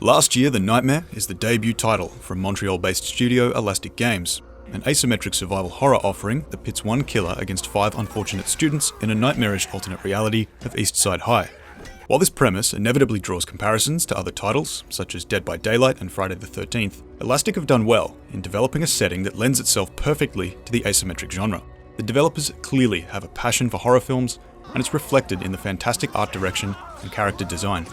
Last year, The Nightmare is the debut title from Montreal-based studio Elastic Games, an asymmetric survival horror offering that pits one killer against 5 unfortunate students in a nightmarish alternate reality of East Side High. While this premise inevitably draws comparisons to other titles, such as Dead by Daylight and Friday the 13th, Elastic have done well in developing a setting that lends itself perfectly to the asymmetric genre. The developers clearly have a passion for horror films, and it's reflected in the fantastic art direction and character design.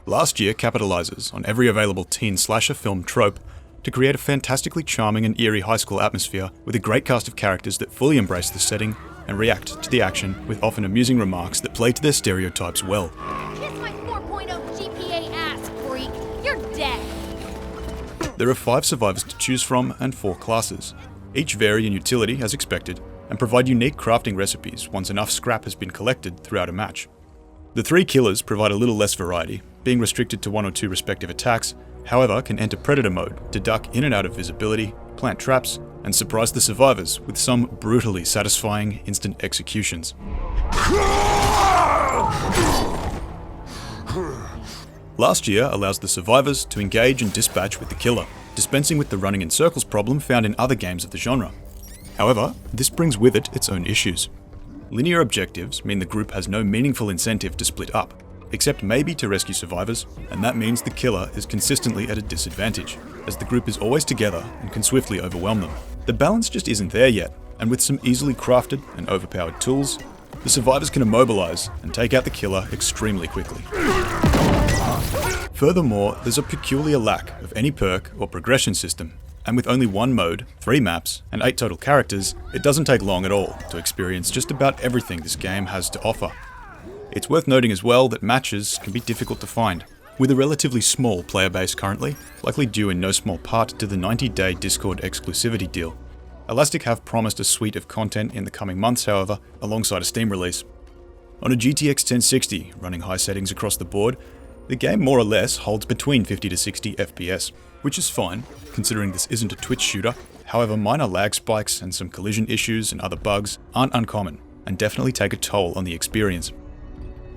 Last year capitalizes on every available teen slasher film trope to create a fantastically charming and eerie high school atmosphere with a great cast of characters that fully embrace the setting and react to the action with often amusing remarks that play to their stereotypes well. Kiss my 4.0 GPA ass, freak. You're dead. There are 5 survivors to choose from and 4 classes. Each vary in utility as expected and provide unique crafting recipes once enough scrap has been collected throughout a match. The 3 killers provide a little less variety, being restricted to 1 or 2 respective attacks, however can enter predator mode to duck in and out of visibility, plant traps, and surprise the survivors with some brutally satisfying instant executions. Last year allows the survivors to engage and dispatch with the killer, dispensing with the running in circles problem found in other games of the genre. However, this brings with it its own issues. Linear objectives mean the group has no meaningful incentive to split up, except maybe to rescue survivors, and that means the killer is consistently at a disadvantage, as the group is always together and can swiftly overwhelm them. The balance just isn't there yet, and with some easily crafted and overpowered tools, the survivors can immobilize and take out the killer extremely quickly. Furthermore, there's a peculiar lack of any perk or progression system, and with only 1 mode, 3 maps, and 8 total characters, it doesn't take long at all to experience just about everything this game has to offer. It's worth noting as well that matches can be difficult to find, with a relatively small player base currently, likely due in no small part to the 90-day Discord exclusivity deal. Elastic have promised a suite of content in the coming months, however, alongside a Steam release. On a GTX 1060 running high settings across the board, the game more or less holds between 50 to 60 FPS, which is fine, considering this isn't a Twitch shooter. However, minor lag spikes and some collision issues and other bugs aren't uncommon, and definitely take a toll on the experience.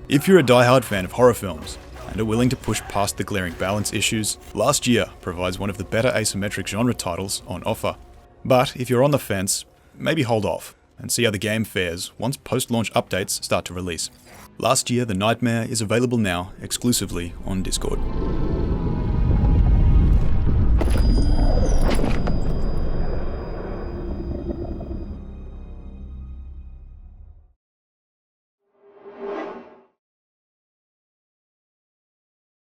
If you're a die-hard fan of horror films, and are willing to push past the glaring balance issues, Last Year provides one of the better asymmetric genre titles on offer. But if you're on the fence, maybe hold off, and see how the game fares once post-launch updates start to release. Last Year, The Nightmare is available now exclusively on Discord.